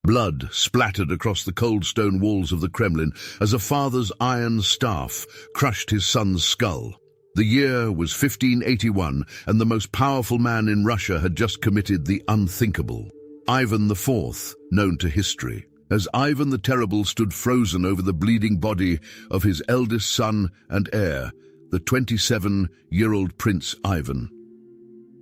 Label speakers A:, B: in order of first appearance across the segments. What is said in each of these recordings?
A: Blood splattered across the cold stone walls of the Kremlin as a father's iron staff crushed his son's skull. The year was 1581, and the most powerful man in Russia had just committed the unthinkable. Ivan IV, known to history as Ivan the Terrible, stood frozen over the bleeding body of his eldest son and heir, the 27-year-old Prince Ivan.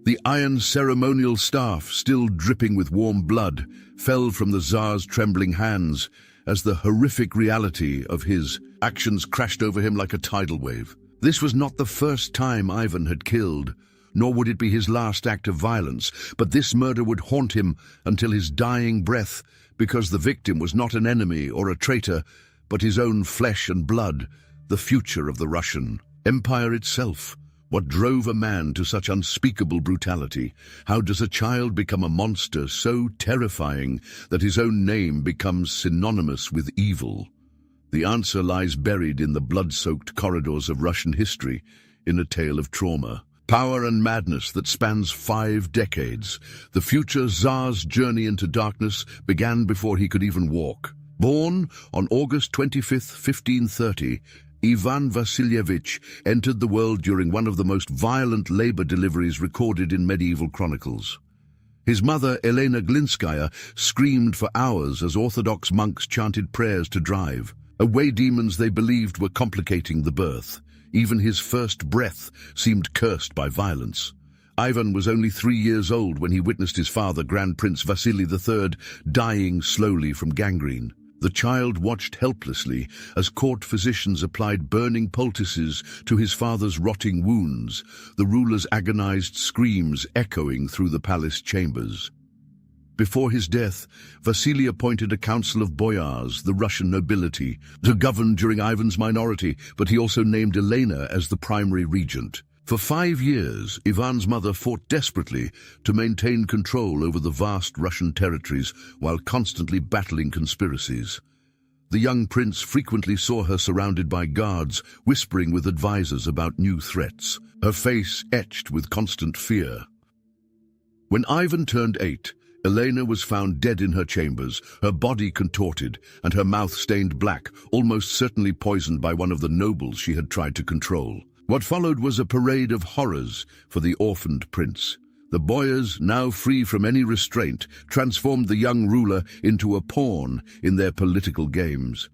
A: The iron ceremonial staff, still dripping with warm blood, fell from the Tsar's trembling hands as the horrific reality of his actions crashed over him like a tidal wave. This was not the first time Ivan had killed, nor would it be his last act of violence, but this murder would haunt him until his dying breath, because the victim was not an enemy or a traitor, but his own flesh and blood, the future of the Russian Empire itself. What drove a man to such unspeakable brutality? How does a child become a monster so terrifying that his own name becomes synonymous with evil? The answer lies buried in the blood-soaked corridors of Russian history, in a tale of trauma, power and madness that spans 5 decades. The future Tsar's journey into darkness began before he could even walk. Born on August 25, 1530, Ivan Vasilievich entered the world during one of the most violent labor deliveries recorded in medieval chronicles. His mother, Elena Glinskaya, screamed for hours as Orthodox monks chanted prayers to drive away demons they believed were complicating the birth. Even his first breath seemed cursed by violence. Ivan was only 3 years old when he witnessed his father, Grand Prince Vasily III, dying slowly from gangrene. The child watched helplessly as court physicians applied burning poultices to his father's rotting wounds, the ruler's agonized screams echoing through the palace chambers. Before his death, Vasily appointed a council of boyars, the Russian nobility, to govern during Ivan's minority, but he also named Elena as the primary regent. For 5 years, Ivan's mother fought desperately to maintain control over the vast Russian territories while constantly battling conspiracies. The young prince frequently saw her surrounded by guards, whispering with advisors about new threats, her face etched with constant fear. When Ivan turned 8, Elena was found dead in her chambers, her body contorted and her mouth stained black, almost certainly poisoned by one of the nobles she had tried to control. What followed was a parade of horrors for the orphaned prince. The boyars, now free from any restraint, transformed the young ruler into a pawn in their political games.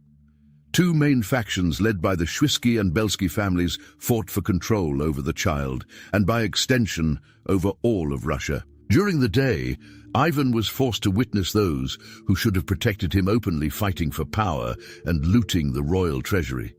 A: 2 main factions led by the Shwisky and Belsky families fought for control over the child, and by extension, over all of Russia. During the day, Ivan was forced to witness those who should have protected him openly fighting for power and looting the royal treasury.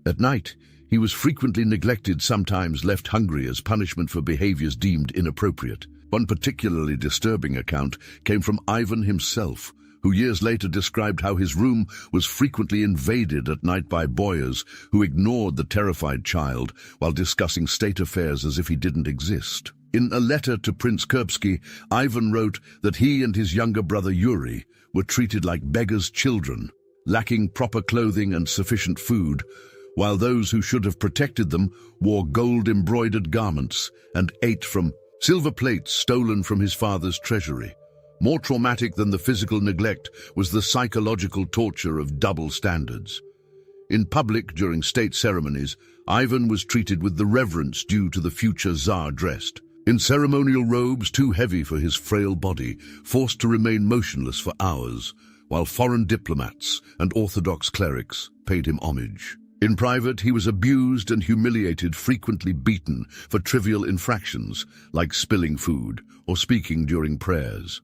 A: At night, he was frequently neglected, sometimes left hungry as punishment for behaviors deemed inappropriate. One particularly disturbing account came from Ivan himself, who years later described how his room was frequently invaded at night by boyars who ignored the terrified child while discussing state affairs as if he didn't exist. In a letter to Prince Kurbsky, Ivan wrote that he and his younger brother Yuri were treated like beggars' children, lacking proper clothing and sufficient food, while those who should have protected them wore gold-embroidered garments and ate from silver plates stolen from his father's treasury. More traumatic than the physical neglect was the psychological torture of double standards. In public, during state ceremonies, Ivan was treated with the reverence due to the future Tsar dressed. In ceremonial robes too heavy for his frail body, forced to remain motionless for hours, while foreign diplomats and Orthodox clerics paid him homage. In private, he was abused and humiliated, frequently beaten for trivial infractions, like spilling food or speaking during prayers.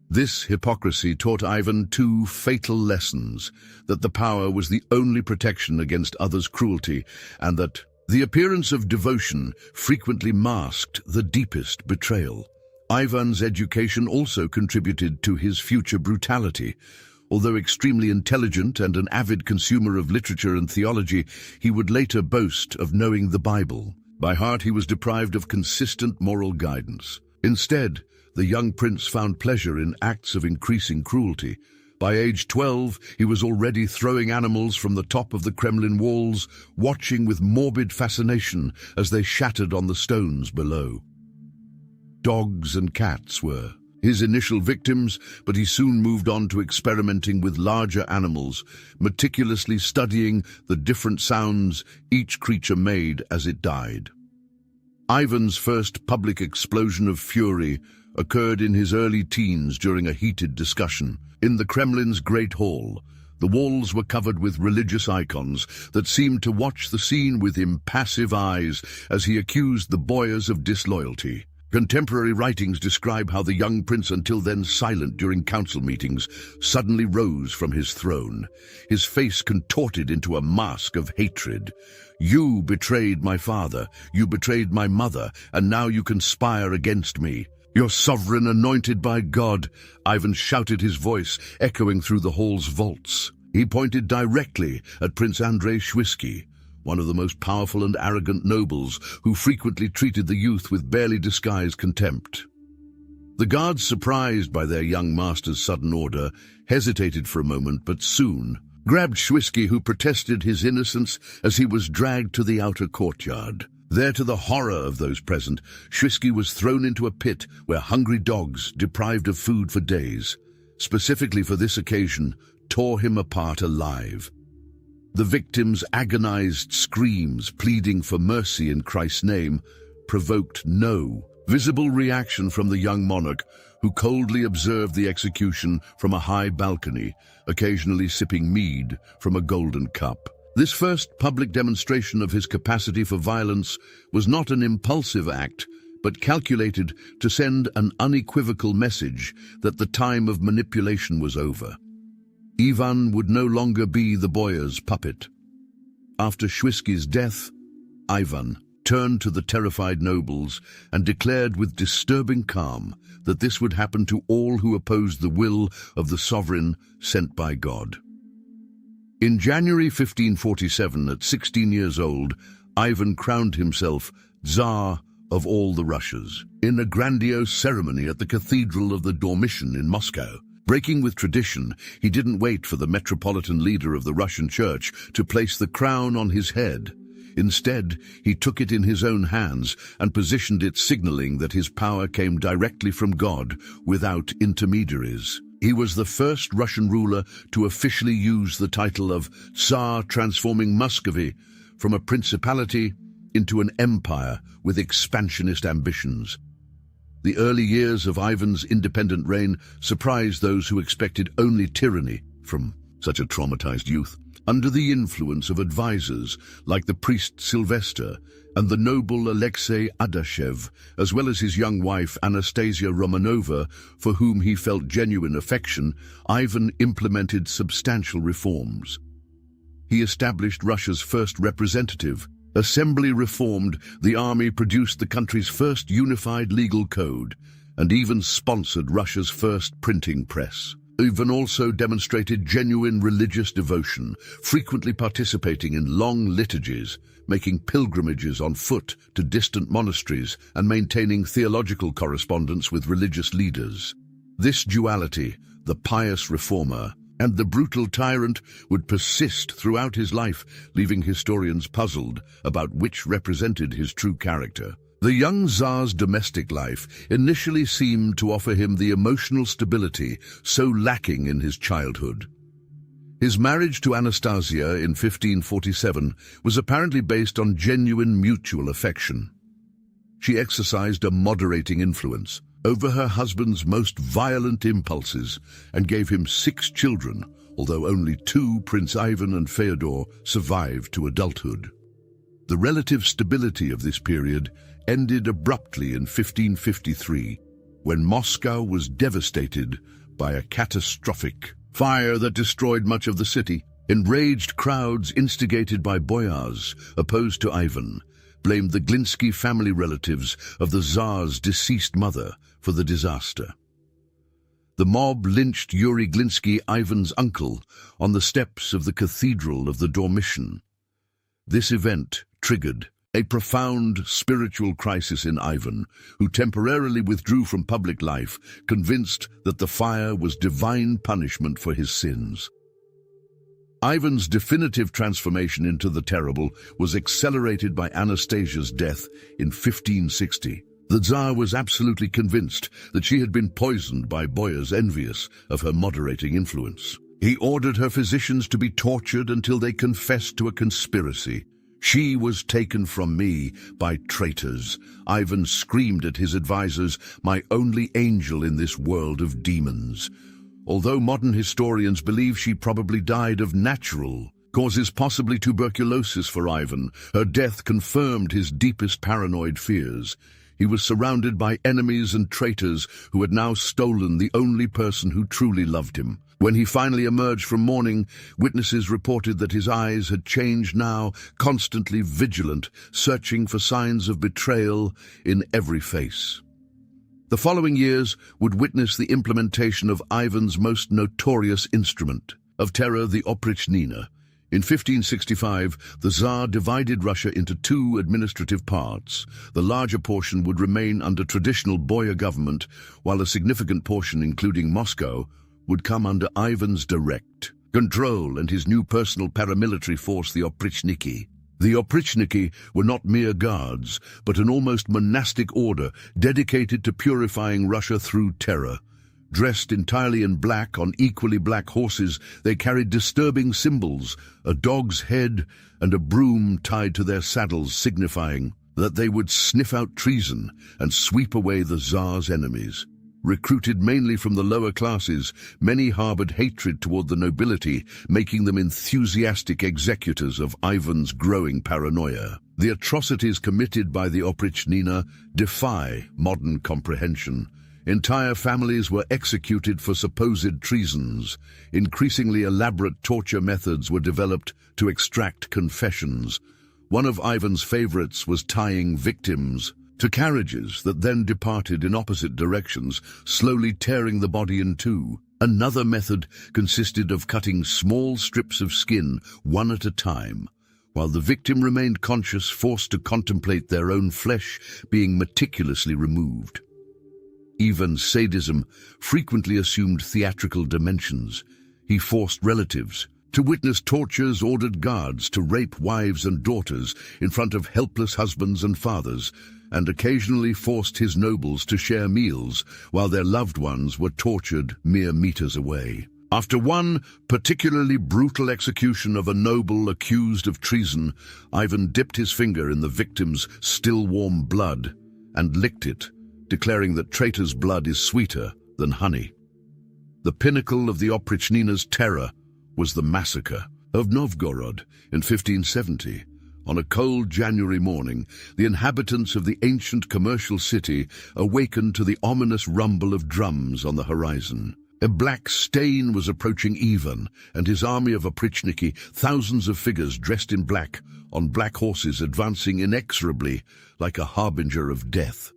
A: This hypocrisy taught Ivan 2 fatal lessons: that the power was the only protection against others' cruelty, and that the appearance of devotion frequently masked the deepest betrayal. Ivan's education also contributed to his future brutality. Although extremely intelligent and an avid consumer of literature and theology, he would later boast of knowing the Bible. By heart, he was deprived of consistent moral guidance. Instead, the young prince found pleasure in acts of increasing cruelty. By age 12, he was already throwing animals from the top of the Kremlin walls, watching with morbid fascination as they shattered on the stones below. Dogs and cats were his initial victims, but he soon moved on to experimenting with larger animals, meticulously studying the different sounds each creature made as it died. Ivan's first public explosion of fury occurred in his early teens during a heated discussion. In the Kremlin's Great Hall, the walls were covered with religious icons that seemed to watch the scene with impassive eyes as he accused the boyars of disloyalty. Contemporary writings describe how the young prince, until then silent during council meetings, suddenly rose from his throne, his face contorted into a mask of hatred. "You betrayed my father, you betrayed my mother, and now you conspire against me. Your sovereign anointed by God," Ivan shouted, his voice echoing through the hall's vaults. He pointed directly at Prince Andrei Shuisky, one of the most powerful and arrogant nobles who frequently treated the youth with barely disguised contempt. The guards, surprised by their young master's sudden order, hesitated for a moment, but soon grabbed Shuisky, who protested his innocence as he was dragged to the outer courtyard. There, to the horror of those present, Shuisky was thrown into a pit where hungry dogs, deprived of food for days, specifically for this occasion, tore him apart alive. The victim's agonized screams, pleading for mercy in Christ's name, provoked no visible reaction from the young monarch, who coldly observed the execution from a high balcony, occasionally sipping mead from a golden cup. This first public demonstration of his capacity for violence was not an impulsive act, but calculated to send an unequivocal message that the time of manipulation was over. Ivan would no longer be the boyar's puppet. After Shuisky's death, Ivan turned to the terrified nobles and declared with disturbing calm that this would happen to all who opposed the will of the sovereign sent by God. In January 1547, at 16 years old, Ivan crowned himself Tsar of all the Russias in a grandiose ceremony at the Cathedral of the Dormition in Moscow. Breaking with tradition, he didn't wait for the metropolitan leader of the Russian Church to place the crown on his head. Instead, he took it in his own hands and positioned it, signaling that his power came directly from God, without intermediaries. He was the first Russian ruler to officially use the title of Tsar, transforming Muscovy from a principality into an empire with expansionist ambitions. The early years of Ivan's independent reign surprised those who expected only tyranny from such a traumatized youth. Under the influence of advisors like the priest Sylvester and the noble Alexei Adashev, as well as his young wife Anastasia Romanova, for whom he felt genuine affection, Ivan implemented substantial reforms. He established Russia's first representative assembly, reformed the army, produced the country's first unified legal code, and even sponsored Russia's first printing press. Ivan also demonstrated genuine religious devotion, frequently participating in long liturgies, making pilgrimages on foot to distant monasteries, and maintaining theological correspondence with religious leaders. This duality, the pious reformer and the brutal tyrant, would persist throughout his life, leaving historians puzzled about which represented his true character. The young Tsar's domestic life initially seemed to offer him the emotional stability so lacking in his childhood. His marriage to Anastasia in 1547 was apparently based on genuine mutual affection. She exercised a moderating influence over her husband's most violent impulses and gave him 6 children, although only 2, Prince Ivan and Fyodor, survived to adulthood. The relative stability of this period ended abruptly in 1553, when Moscow was devastated by a catastrophic fire that destroyed much of the city. Enraged crowds, instigated by boyars opposed to Ivan, blamed the Glinsky family relatives of the Tsar's deceased mother for the disaster. The mob lynched Yuri Glinsky, Ivan's uncle, on the steps of the Cathedral of the Dormition. This event triggered a profound spiritual crisis in Ivan, who temporarily withdrew from public life, convinced that the fire was divine punishment for his sins. Ivan's definitive transformation into the terrible was accelerated by Anastasia's death in 1560. The Tsar was absolutely convinced that she had been poisoned by boyars envious of her moderating influence. He ordered her physicians to be tortured until they confessed to a conspiracy. "She was taken from me by traitors," Ivan screamed at his advisors, "my only angel in this world of demons." Although modern historians believe she probably died of natural causes, possibly tuberculosis for Ivan, her death confirmed his deepest paranoid fears. He was surrounded by enemies and traitors who had now stolen the only person who truly loved him. When he finally emerged from mourning, witnesses reported that his eyes had changed now, constantly vigilant, searching for signs of betrayal in every face. The following years would witness the implementation of Ivan's most notorious instrument of terror, the oprichnina. In 1565, the Tsar divided Russia into two administrative parts. The larger portion would remain under traditional boyar government, while a significant portion, including Moscow, would come under Ivan's direct control and his new personal paramilitary force, the oprichniki. The oprichniki were not mere guards, but an almost monastic order dedicated to purifying Russia through terror. Dressed entirely in black on equally black horses, they carried disturbing symbols, a dog's head and a broom tied to their saddles, signifying that they would sniff out treason and sweep away the Tsar's enemies. Recruited mainly from the lower classes, many harbored hatred toward the nobility, making them enthusiastic executors of Ivan's growing paranoia. The atrocities committed by the oprichnina defy modern comprehension. Entire families were executed for supposed treasons. Increasingly elaborate torture methods were developed to extract confessions. One of Ivan's favorites was tying victims to carriages that then departed in opposite directions, slowly tearing the body in two. Another method consisted of cutting small strips of skin one at a time, while the victim remained conscious, forced to contemplate their own flesh being meticulously removed. Ivan's sadism frequently assumed theatrical dimensions. He forced relatives to witness tortures, ordered guards to rape wives and daughters in front of helpless husbands and fathers, and occasionally forced his nobles to share meals while their loved ones were tortured mere meters away. After one particularly brutal execution of a noble accused of treason, Ivan dipped his finger in the victim's still warm blood and licked it, declaring that traitor's blood is sweeter than honey. The pinnacle of the oprichnina's terror was the massacre of Novgorod in 1570. On a cold January morning, the inhabitants of the ancient commercial city awakened to the ominous rumble of drums on the horizon. A black stain was approaching Ivan and his army of oprichniki, thousands of figures dressed in black, on black horses advancing inexorably like a harbinger of death.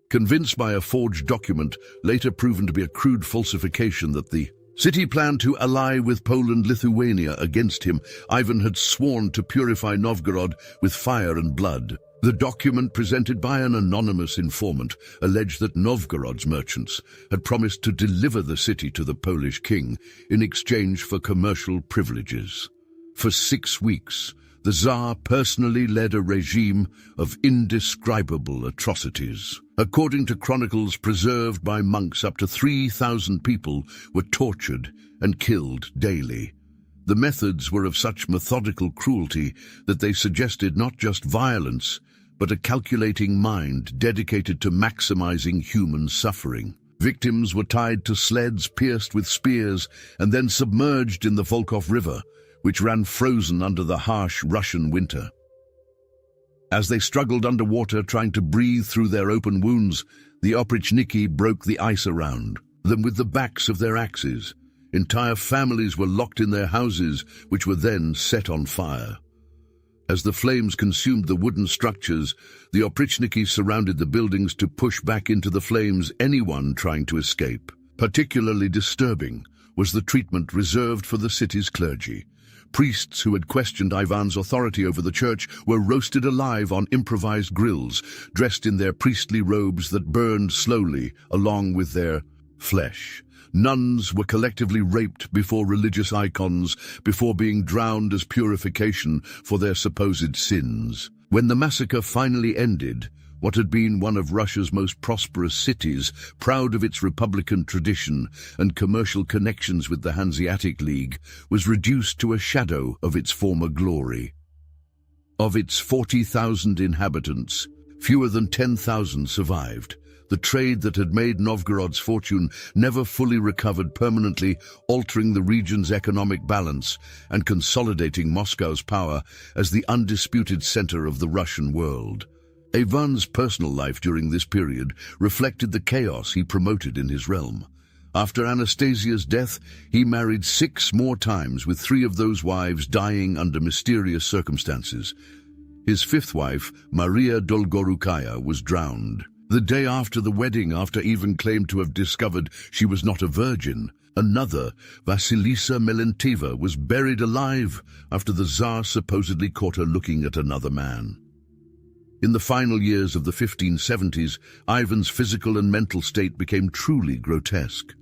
A: Convinced by a forged document, later proven to be a crude falsification, that the city planned to ally with Poland-Lithuania against him, Ivan had sworn to purify Novgorod with fire and blood. The document, presented by an anonymous informant, alleged that Novgorod's merchants had promised to deliver the city to the Polish king in exchange for commercial privileges. For 6 weeks, the Tsar personally led a regime of indescribable atrocities. According to chronicles preserved by monks, up to 3,000 people were tortured and killed daily. The methods were of such methodical cruelty that they suggested not just violence, but a calculating mind dedicated to maximizing human suffering. Victims were tied to sleds pierced with spears and then submerged in the Volkhov River, which ran frozen under the harsh Russian winter. As they struggled underwater, trying to breathe through their open wounds, the oprichniki broke the ice around them with the backs of their axes. Entire families were locked in their houses, which were then set on fire. As the flames consumed the wooden structures, the oprichniki surrounded the buildings to push back into the flames anyone trying to escape. Particularly disturbing was the treatment reserved for the city's clergy. Priests who had questioned Ivan's authority over the church were roasted alive on improvised grills, dressed in their priestly robes that burned slowly along with their flesh. Nuns were collectively raped before religious icons, before being drowned as purification for their supposed sins. When the massacre finally ended, What had been one of Russia's most prosperous cities, proud of its republican tradition and commercial connections with the Hanseatic League, was reduced to a shadow of its former glory. Of its 40,000 inhabitants, fewer than 10,000 survived. The trade that had made Novgorod's fortune never fully recovered, permanently altering the region's economic balance and consolidating Moscow's power as the undisputed center of the Russian world. Ivan's personal life during this period reflected the chaos he promoted in his realm. After Anastasia's death, he married 6 more times, with 3 of those wives dying under mysterious circumstances. His 5th wife, Maria Dolgorukaya, was drowned. The day after the wedding, after Ivan claimed to have discovered she was not a virgin, another, Vasilisa Melentiva, was buried alive after the Tsar supposedly caught her looking at another man. In the final years of the 1570s, Ivan's physical and mental state became truly grotesque.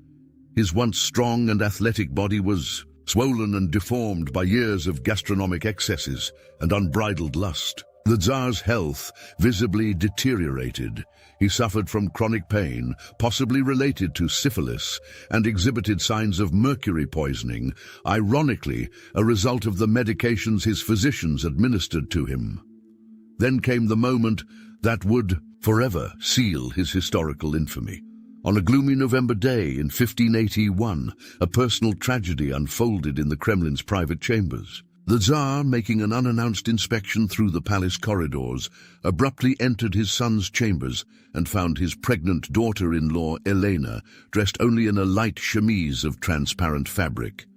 A: His once strong and athletic body was swollen and deformed by years of gastronomic excesses and unbridled lust. The Tsar's health visibly deteriorated. He suffered from chronic pain, possibly related to syphilis, and exhibited signs of mercury poisoning, ironically a result of the medications his physicians administered to him. Then came the moment that would forever seal his historical infamy. On a gloomy November day in 1581, a personal tragedy unfolded in the Kremlin's private chambers. The Tsar, making an unannounced inspection through the palace corridors, abruptly entered his son's chambers and found his pregnant daughter-in-law, Elena, dressed only in a light chemise of transparent fabric.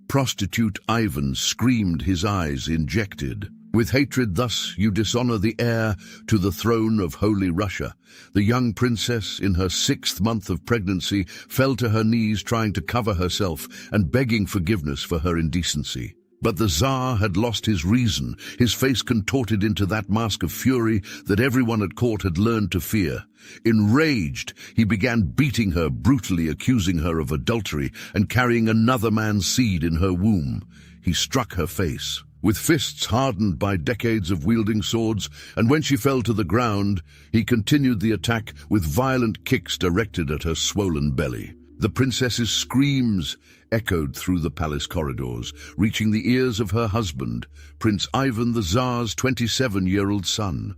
A: Prostitute Ivan screamed, his eyes injected. With hatred, "Thus you dishonor the heir to the throne of Holy Russia." The young princess, in her 6th month of pregnancy, fell to her knees trying to cover herself and begging forgiveness for her indecency. But the Tsar had lost his reason, his face contorted into that mask of fury that everyone at court had learned to fear. Enraged, he began beating her, brutally accusing her of adultery and carrying another man's seed in her womb. He struck her face with fists hardened by decades of wielding swords, and when she fell to the ground, he continued the attack with violent kicks directed at her swollen belly. The princess's screams echoed through the palace corridors, reaching the ears of her husband, Prince Ivan, the Tsar's 27-year-old son.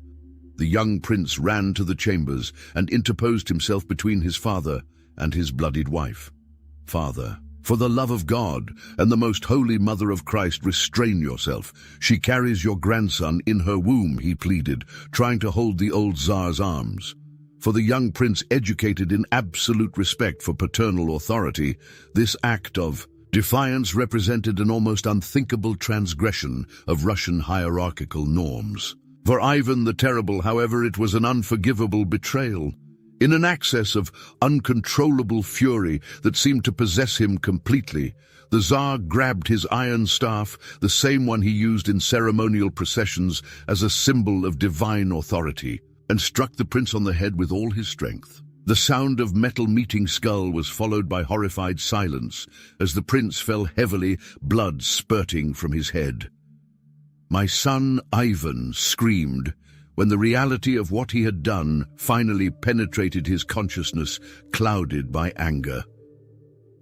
A: The young prince ran to the chambers and interposed himself between his father and his bloodied wife. "Father, for the love of God and the most holy Mother of Christ, restrain yourself. She carries your grandson in her womb," he pleaded, trying to hold the old Tsar's arms. For the young prince, educated in absolute respect for paternal authority, this act of defiance represented an almost unthinkable transgression of Russian hierarchical norms. For Ivan the Terrible, however, it was an unforgivable betrayal. In an access of uncontrollable fury that seemed to possess him completely, the Tsar grabbed his iron staff, the same one he used in ceremonial processions as a symbol of divine authority, and struck the prince on the head with all his strength. The sound of metal meeting skull was followed by horrified silence as the prince fell heavily, blood spurting from his head. "My son Ivan," screamed, when the reality of what he had done finally penetrated his consciousness, clouded by anger.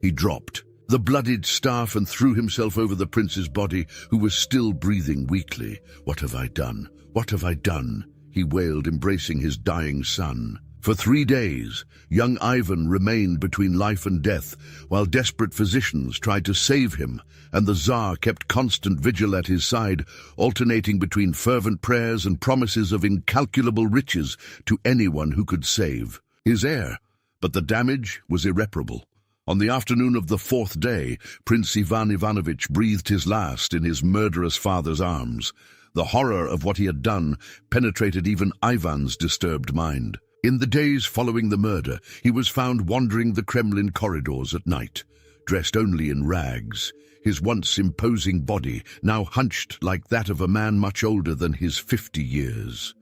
A: He dropped the bloodied staff and threw himself over the prince's body, who was still breathing weakly. "What have I done? What have I done?" he wailed, embracing his dying son. For 3 days, young Ivan remained between life and death, while desperate physicians tried to save him, and the Tsar kept constant vigil at his side, alternating between fervent prayers and promises of incalculable riches to anyone who could save his heir. But the damage was irreparable. On the afternoon of the 4th day, Prince Ivan Ivanovich breathed his last in his murderous father's arms. The horror of what he had done penetrated even Ivan's disturbed mind. In the days following the murder, he was found wandering the Kremlin corridors at night, dressed only in rags, his once imposing body now hunched like that of a man much older than his 50 years.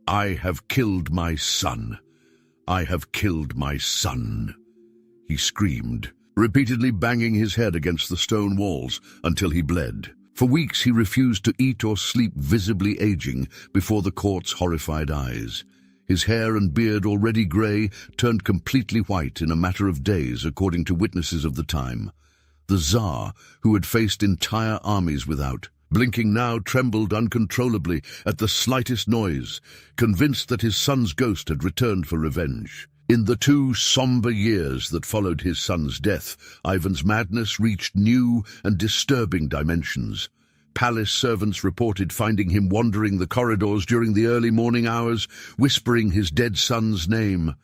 A: "I have killed my son. I have killed my son," he screamed, repeatedly banging his head against the stone walls until he bled. For weeks he refused to eat or sleep, visibly aging before the court's horrified eyes. His hair and beard, already grey, turned completely white in a matter of days, according to witnesses of the time. The Tsar, who had faced entire armies without, blinking now, trembled uncontrollably at the slightest noise, convinced that his son's ghost had returned for revenge. In the 2 somber years that followed his son's death, Ivan's madness reached new and disturbing dimensions. Palace servants reported finding him wandering the corridors during the early morning hours, whispering his dead son's name.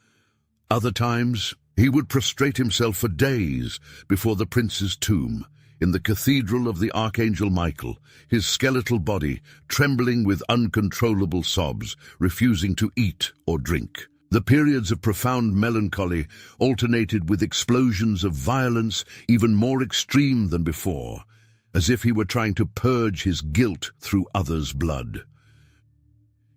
A: Other times, he would prostrate himself for days before the prince's tomb, in the cathedral of the Archangel Michael, his skeletal body trembling with uncontrollable sobs, refusing to eat or drink. The periods of profound melancholy alternated with explosions of violence even more extreme than before, as if he were trying to purge his guilt through others' blood.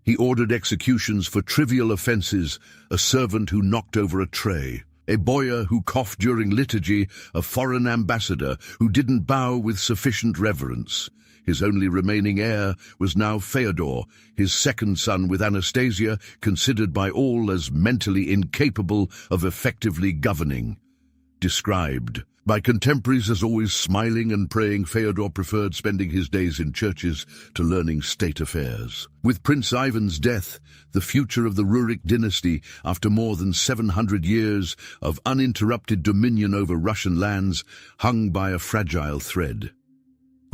A: He ordered executions for trivial offences: a servant who knocked over a tray, a boyar who coughed during liturgy, a foreign ambassador who didn't bow with sufficient reverence. His only remaining heir was now Fyodor, his second son with Anastasia, considered by all as mentally incapable of effectively governing. Described by contemporaries as always smiling and praying, Fyodor preferred spending his days in churches to learning state affairs. With Prince Ivan's death, the future of the Rurik dynasty, after more than 700 years of uninterrupted dominion over Russian lands, hung by a fragile thread.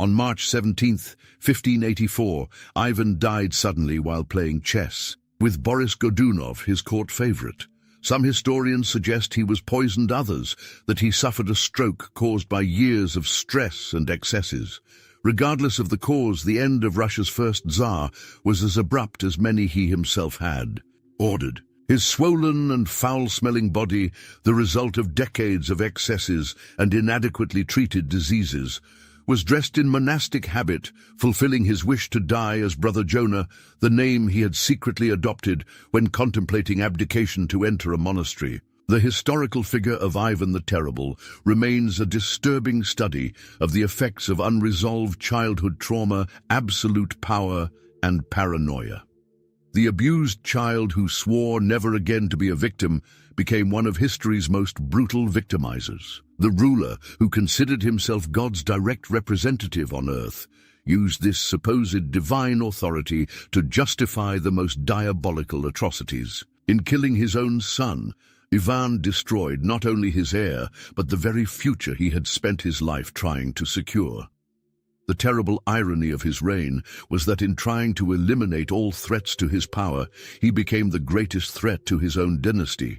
A: On March 17, 1584, Ivan died suddenly while playing chess with Boris Godunov, his court favorite. Some historians suggest he was poisoned, others that he suffered a stroke caused by years of stress and excesses. Regardless of the cause, the end of Russia's first Tsar was as abrupt as many he himself had ordered. His swollen and foul-smelling body, the result of decades of excesses and inadequately treated diseases, was dressed in monastic habit, fulfilling his wish to die as Brother Jonah, the name he had secretly adopted when contemplating abdication to enter a monastery. The historical figure of Ivan the Terrible remains a disturbing study of the effects of unresolved childhood trauma, absolute power, and paranoia. The abused child who swore never again to be a victim became one of history's most brutal victimizers. The ruler, who considered himself God's direct representative on earth, used this supposed divine authority to justify the most diabolical atrocities. In killing his own son, Ivan destroyed not only his heir, but the very future he had spent his life trying to secure. The terrible irony of his reign was that in trying to eliminate all threats to his power, he became the greatest threat to his own dynasty.